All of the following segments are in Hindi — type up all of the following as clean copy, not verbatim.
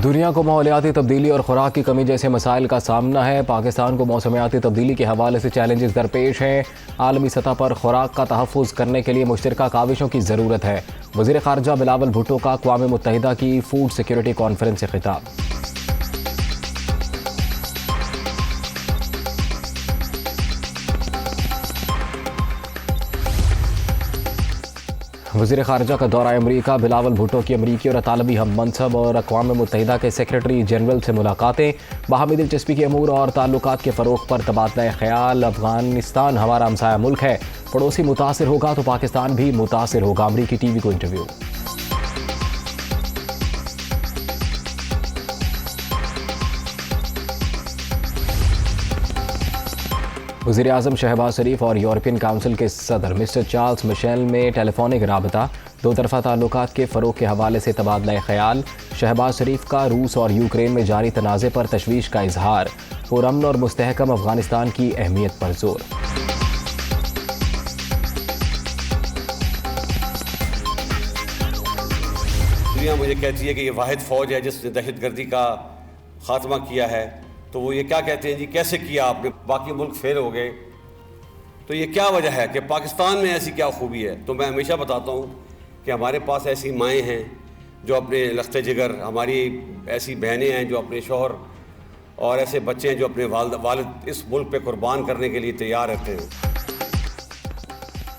दुनिया को माहौलियाती तब्दीली और खुराक की कमी जैसे मसाइल का सामना है। पाकिस्तान को मौसमियाती तब्दीली के हवाले से चैलेंजेस दरपेश हैं। आलमी सतह पर खुराक का तहफ़्फ़ुज़ करने के लिए मुश्तरका काविशों की ज़रूरत है। वज़ीर ख़ारजा बिलावल भुट्टो का अक़वाम मुत्तहिदा की फूड सिक्योरिटी कॉन्फ्रेंस से खिताब। वज़ीर ख़ारजा का दौरा अमरीका, बिलावल भुट्टो की अमरीकी और तालबी हम मनसब और अक़वाम मुत्तहिदा के सेक्रेटरी जनरल से मुलाकातें। बाहमी दिलचस्पी के अमूर और ताल्लुकात के फ़रोग़ पर तबादला ख़याल। अफ़गानिस्तान हमारा हमसाया मुल्क है, पड़ोसी मुतासिर होगा तो पाकिस्तान भी मुतासिर होगा। अमरीकी TV को इंटरव्यू। वज़ीर आज़म शहबाज शरीफ और यूरोपियन काउंसिल के सदर मिस्टर चार्ल्स मिशेल में टेलीफोनिक राबता। दो तरफ़ा ताल्लुकात के फ़रोग़ के हवाले से तबादला ख़याल। शहबाज शरीफ का रूस और यूक्रेन में जारी तनाज़े पर तशवीश का इजहार। पुरअमन और मुस्तहकम अफ़गानिस्तान की अहमियत पर जोर। दुनिया मुझे कहती है कि ये वाहिद फ़ौज है जिसने दहशतगर्दी का ख़ात्मा किया है, तो वो ये क्या कहते हैं जी, कैसे किया आपने, बाकी मुल्क फेल हो गए, तो ये क्या वजह है कि पाकिस्तान में ऐसी क्या खूबी है। तो मैं हमेशा बताता हूँ कि हमारे पास ऐसी माएँ हैं जो अपने लख्ते जिगर, हमारी ऐसी बहनें हैं जो अपने शौहर, और ऐसे बच्चे हैं जो अपने वालिद इस मुल्क पे कुर्बान करने के लिए तैयार रहते हैं।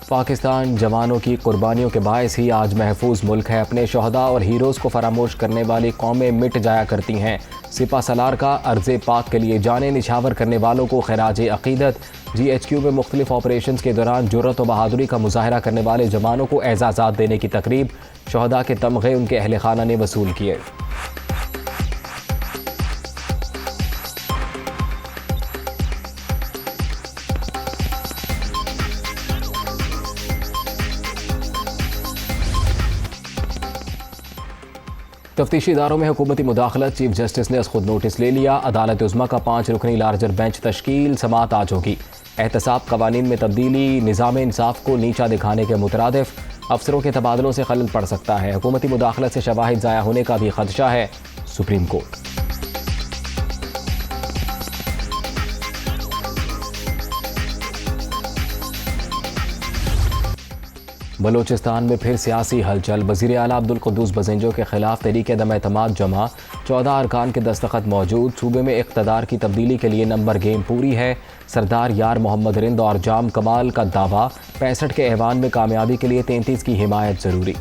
पाकिस्तान जवानों की कुर्बानियों के बायस ही आज महफूज मुल्क है। अपने शहदा और हीरोज़ को फरामोश करने वाली कौमें मिट जाया करती हैं। सिपा सलार का अर्ज़े पाक के लिए जाने निछावर करने वालों को खराज अक़ीदत। GHQ में मुख्तलिफ ऑपरेशंस के दौरान जुर्रत व बहादुरी का मुजाहरा करने वाले जवानों को एज़ाज़ात देने की तकरीब। शहदा के तमग़े उनके अहल खाना ने वसूल किए। तफ्तीशी इदारों में हुकूमती मुदाखलत। चीफ जस्टिस ने खुद नोटिस ले लिया। अदालत उज़्मा का 5 रुकनी लार्जर बेंच तश्कील। समाअत आज होगी। एहतसाब कवानीन में तब्दीली निज़ाम इंसाफ को नीचा दिखाने के मुतरादिफ। अफसरों के तबादलों से खलल पड़ सकता है। हुकूमती मुदाखलत से शवाहिद ज़ाया होने का भी खदशा है। Supreme court. बलोचिस्तान में फिर सियासी हलचल। वज़ीर आला अब्दुल कुद्दूस बज़ेंजो के खिलाफ तहरीक दम एतमाद जमा। 14 अरकान के दस्तखत मौजूद। सूबे में इक़्तिदार की तब्दीली के लिए नंबर गेम पूरी है। सरदार यार मोहम्मद रिंद और जाम कमाल का दावा। 65 के ऐवान में कामयाबी के लिए 33 की हिमायत ज़रूरी।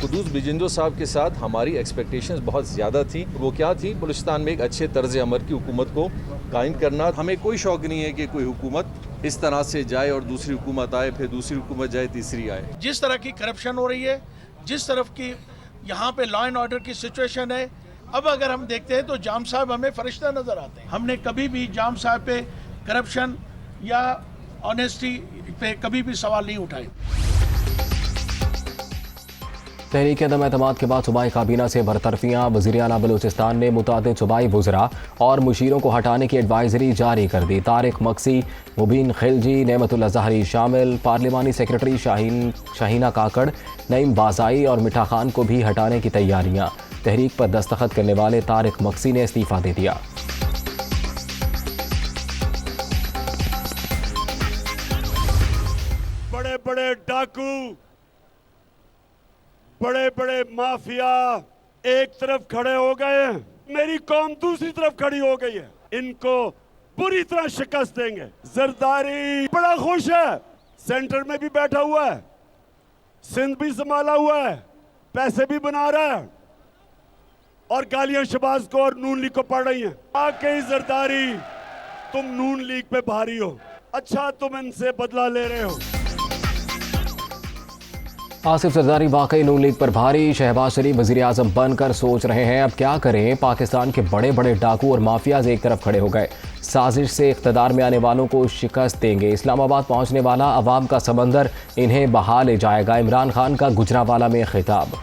कुद्दूस बज़ेंजो साहब के साथ हमारी एक्सपेक्टेशंस बहुत ज़्यादा थी। वो क्या थी? बलूचिस्तान में एक अच्छे तर्ज अमल की हुकूमत को कायम करना। हमें कोई शौक़ नहीं है कि कोई हुकूमत इस तरह से जाए और दूसरी हुकूमत आए, फिर दूसरी हुकूमत जाए, तीसरी आए। जिस तरह की करप्शन हो रही है, जिस तरफ की यहाँ पे लॉ एंड ऑर्डर की सिचुएशन है, अब अगर हम देखते हैं तो जाम साहब हमें फरिश्ता नज़र आते हैं। हमने कभी भी जाम साहब पे करप्शन या ऑनेस्टी पे कभी भी सवाल नहीं उठाए। तहरीक दम एतमाद के बाद सूबाई काबीना से बरतरफियाँ। वज़ीर आला बलूचिस्तान ने मुतादिद सूबाई वज़रा और मुशीरों को हटाने की एडवाइजरी जारी कर दी। तारिक मक्सी, मुबीन खिलजी, नेमतुल्लाह ज़हरी शामिल। पार्लिमानी सेक्रेटरी शाहीना काकड़, नईम बाज़ाई और मिठा खान को भी हटाने की तैयारियाँ। तहरीक पर दस्तखत करने वाले तारिक मक्सी ने इस्तीफ़ा दे दिया। बड़े बड़े डाकू, बड़े बड़े माफिया एक तरफ खड़े हो गए हैं, मेरी कौम दूसरी तरफ खड़ी हो गई है। इनको बुरी तरह शिकस्त देंगे। जरदारी बड़ा खुश है, सेंटर में भी बैठा हुआ है, सिंध भी संभाला हुआ है, पैसे भी बना रहा है, और गालियां शहबाज को और नून लीग को पड़ रही हैं। आके जरदारी, तुम नून लीग पे भारी हो, अच्छा तुम इनसे बदला ले रहे हो। आसिफ जरदारी वाकई नून लीग पर भारी। शहबाज शरीफ वज़ीर आज़म बनकर सोच रहे हैं अब क्या करें। पाकिस्तान के बड़े बड़े डाकू और माफियाज एक तरफ खड़े हो गए। साजिश से इक़्तिदार में आने वालों को शिकस्त देंगे। इस्लामाबाद पहुंचने वाला अवाम का समंदर इन्हें बहा ले जाएगा। इमरान खान का गुजरावाला में खिताब।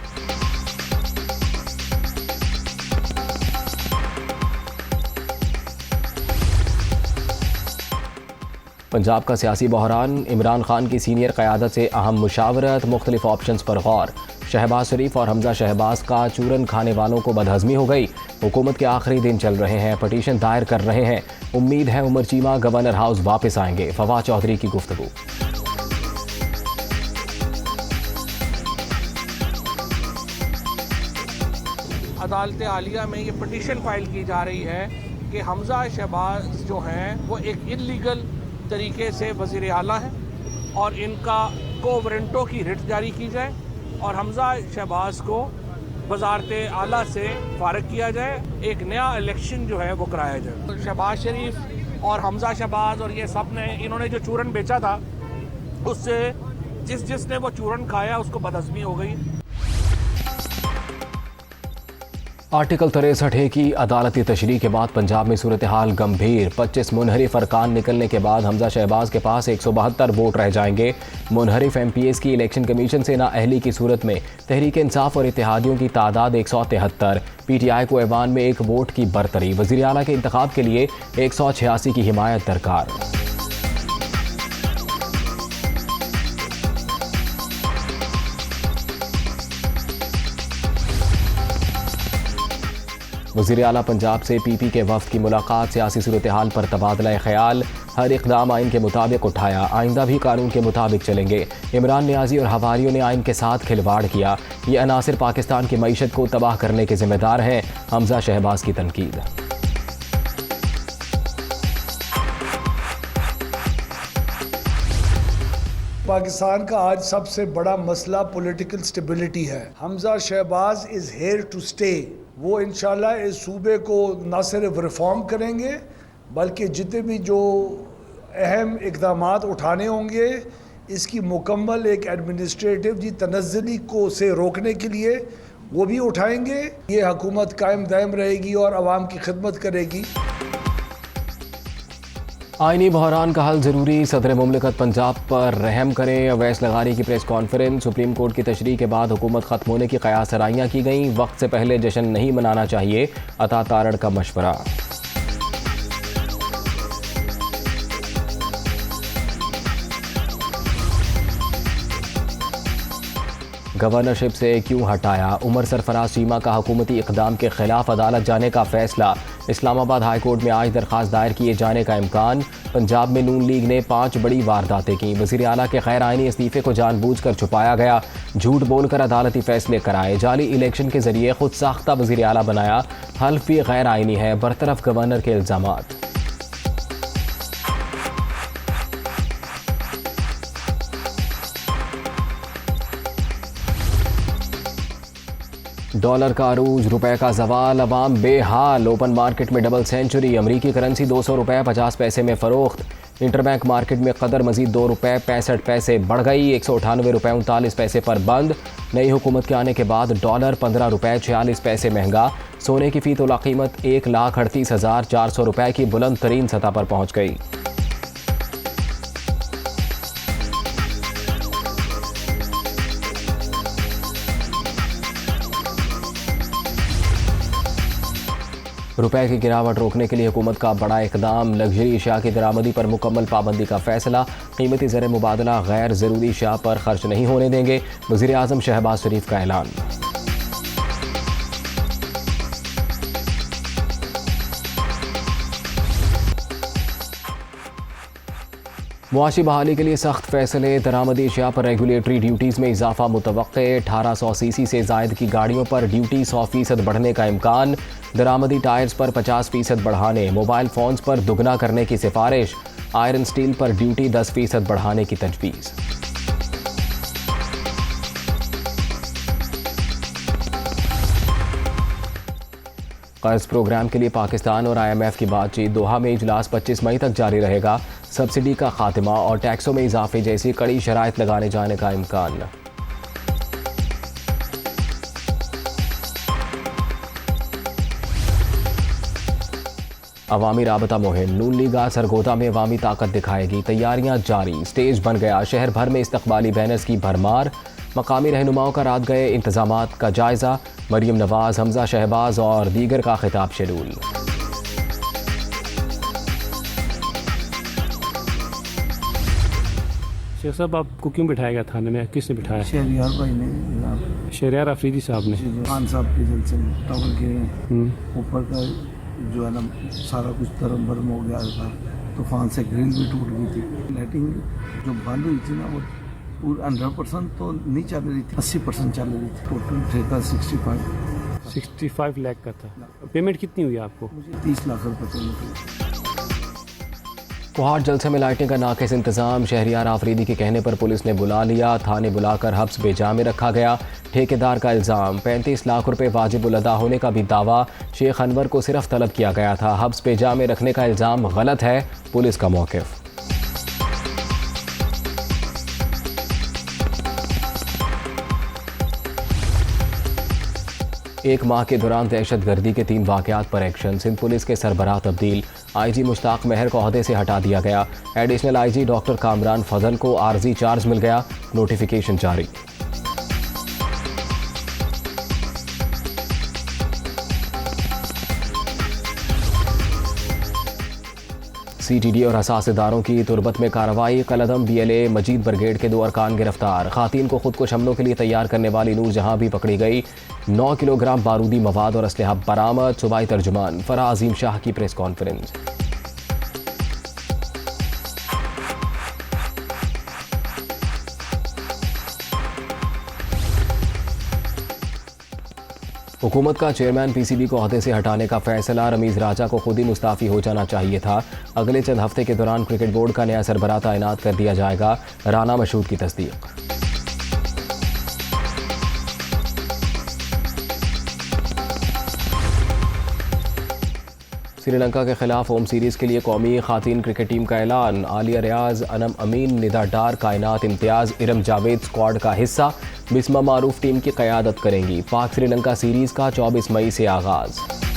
पंजाब का सियासी बहरान, इमरान खान की सीनियर क़यादत से अहम मुशावरत, मुख्तलिफ ऑप्शंस पर गौर। शहबाज शरीफ और हमजा शहबाज का चूरन खाने वालों को बदहज़मी हो गई। हुकूमत के आखिरी दिन चल रहे हैं, पटिशन दायर कर रहे हैं। उम्मीद है उमर चीमा गवर्नर हाउस वापस आएंगे। फवाद चौधरी की गुफ्तगू। अदालत आलिया में ये पटिशन फाइल की जा रही है कि हमजा शहबाज जो हैं वो एक इल्लीगल तरीके से वज़ीर आला हैं और इनका कोवरेंटो की रिट जारी की जाए और हमजा शहबाज को वज़ारत आला से फारग किया जाए, एक नया इलेक्शन जो है वो कराया जाए। शहबाज शरीफ और हमजा शहबाज और ये सब ने इन्होंने जो चूरन बेचा था उससे जिसने वो चूरन खाया उसको बदहज़मी हो गई। आर्टिकल 63 की अदालती तशरीह के बाद पंजाब में सूरत हाल गंभीर। 25 मुनहरिफ अरकान निकलने के बाद हमजा शहबाज के पास 172 वोट रह जाएंगे। मुनहरिफ MPs की इलेक्शन कमीशन से नाअहली की सूरत में तहरीक इंसाफ और इत्तेहादियों की तादाद 173। PTI को ऐवान में 1 वोट की बरतरी। वज़ीर आला के इंतखाब के लिए 186 की हिमायत दरकार। वज़ीर आला पंजाब से PP के वफ़द की मुलाकात, सियासी सूरत हाल पर तबादला ख्याल। हर इक़दाम आइन के मुताबिक उठाया, आइंदा भी कानून के मुताबिक चलेंगे। इमरान नियाज़ी और हवारियों ने आइन के साथ खिलवाड़ किया। ये अनासिर पाकिस्तान की मईशत को तबाह करने के ज़िम्मेदार हैं। हमजा शहबाज की तनकीद। पाकिस्तान का आज सबसे बड़ा मसला पॉलिटिकल स्टेबिलिटी है। Hamza Shahbaz is here to stay. वो इंशाल्लाह इस सूबे को न सिर्फ रिफॉर्म करेंगे बल्कि जितने भी जो अहम इक़दामात उठाने होंगे इसकी मुकम्मल एक एडमिनिस्ट्रेटिव जी तनज़्ज़ुली को से रोकने के लिए वो भी उठाएंगे। ये हुकूमत कायम दायम रहेगी और आवाम की खिदमत करेगी। आइनी बहरान का हल ज़रूरी, सदर मुमलिकत पंजाब पर रहम करें। अवैस लगारी की प्रेस कॉन्फ्रेंस। सुप्रीम कोर्ट की तशरीह के बाद हुकूमत ख़त्म होने की क़यास सराहियाँ की गईं। वक्त से पहले जश्न नहीं मनाना चाहिए, अता तारड़ का मशवरा। गवर्नरशिप से क्यों हटाया, उमर सरफराज चीमा का हुकूमती इक़दाम के खिलाफ अदालत जाने का फैसला। इस्लामाबाद हाई कोर्ट में आज दरख्वास्त दायर किए जाने का इम्कान। पंजाब में नून लीग ने 5 बड़ी वारदातें की। वज़ीर आला के गैर आइनी इस्तीफ़े को जानबूझकर छुपाया गया। झूठ बोलकर अदालती फैसले कराए। जाली इलेक्शन के जरिए खुद साख्ता वज़ीर आला बनाया। हल्फ भी गैर आइनी है, बरतरफ गवर्नर के इल्ज़ामात। डॉलर का अरूज, रुपए का जवाल, अवाम बेहाल। ओपन मार्केट में डबल सेंचुरी। अमरीकी करेंसी 200 रुपये 50 पैसे में फ़रोख्त। इंटरबैंक मार्केट में कदर मजीद 2 रुपये 65 पैसे बढ़ गई। 198 रुपये 39 पैसे पर बंद। नई हुकूमत के आने के बाद डॉलर 15 रुपये 46 पैसे महंगा। सोने की फ़ी तोला कीमत 1,38,400 रुपये की बुलंद तरीन सतह पर पहुँच गई। रुपए की गिरावट रोकने के लिए हुकूमत का बड़ा इकदाम। लग्जरी अशिया की दरामदी पर मुकम्मल पाबंदी का फैसला। कीमती ज़र मुबादला गैर ज़रूरी अशिया पर खर्च नहीं होने देंगे। वज़ीर आज़म शहबाज शरीफ का ऐलान। मुआशी बहाली के लिए सख्त फैसले। दरामदी अशिया पर रेगुलेटरी ड्यूटीज़ में इजाफा मुतवक्के। 1800 सीसी से ज़ायद की गाड़ियों पर ड्यूटी 100% बढ़ने का इम्कान। दरामदी टायर्स पर 50% बढ़ाने। मोबाइल फ़ोन्स पर दुगना करने की सिफारिश। आयरन स्टील पर ड्यूटी 10% बढ़ाने की तजवीज़। कर्ज प्रोग्राम के लिए पाकिस्तान और IMF की बातचीत। दोहा में इजलास 25 मई तक जारी रहेगा। सब्सिडी का खात्मा और टैक्सों में इजाफे जैसी कड़ी शराइत लगाने जाने का इम्कान। अवामी राबता मुहिम। नून लीग आज सरगोदा में अवामी ताकत दिखाएगी। तैयारियां जारी। स्टेज बन गया। शहर भर में इस्तकबाली बैनर्स की भरमार। मकामी रहनुमाओं का रात गए इंतजामात का जायजा। मरियम नवाज, हमजा शहबाज और दीगर का खिताब शेड्यूल। शेख साहब आपको क्यों बिठाया गया थाने में, किसने बिठाया? शहरियार भाई ने जनाब, शहरियार अफरीदी साहब ने। खान साहब के जलसे में टावर के ऊपर का जो है ना सारा कुछ तरम भरम हो गया था, तूफान से ग्रिल भी टूट गई थी। लाइटिंग जो बंद हुई थी ना वो पूरा 100% तो नहीं चल रही थी, 80% चल रही थी। टोटल ठेका 65 लाख का था। पेमेंट कितनी हुई आपको? मुझे 30 लाख रुपये पेमेंट हुई। कोहाट जलसे में लाइटिंग का नाक़िस इंतजाम, शहरियार आफरीदी के कहने पर पुलिस ने बुला लिया, थाने बुलाकर हब्स बेजा में रखा गया। ठेकेदार का इल्ज़ाम, 35 लाख रुपए वाजिबुल अदा होने का भी दावा। शेख अनवर को सिर्फ तलब किया गया था, हब्स बेजा में रखने का इल्ज़ाम गलत है, पुलिस का मौक़िफ़। एक माह के दौरान दहशतगर्दी के 3 वाक़यात पर एक्शन, सिंध पुलिस के सरबराह तब्दील। IG मुश्ताक महर को ओहदे से हटा दिया गया। एडिशनल IG डॉक्टर कामरान फजल को आर्जी चार्ज मिल गया, नोटिफिकेशन जारी। CTD और हसास इदारों की तुरबत में कार्रवाई, कलदम BLA मजीद ब्रिगेड के 2 अरकान गिरफ्तार। खातीन को खुद को हमलों के लिए तैयार करने वाली नूर जहां भी पकड़ी गई। 9 किलोग्राम बारूदी मवाद और असलहा बरामद। सूबाई तर्जुमान फराह अजीम शाह की प्रेस कॉन्फ्रेंस। हुकूमत का चेयरमैन PCB को ओहदे से हटाने का फैसला, रमीज़ राजा को खुद ही मुस्ताफ़ी हो जाना चाहिए था। अगले चंद हफ्ते के दौरान क्रिकेट बोर्ड का नया सरबराह तैनात कर दिया जाएगा, राना मशहूद की तस्दीक। श्रीलंका के खिलाफ होम सीरीज़ के लिए कौमी खातीन क्रिकेट टीम का ऐलान। आलिया रियाज, अनम अमीन, निदा डार, कायनात इम्तियाज़, इरम जावेद स्क्वाड का हिस्सा। बिस्मा मारूफ टीम की क़यादत करेंगी। पाक श्रीलंका सीरीज़ का 24 मई से आगाज़।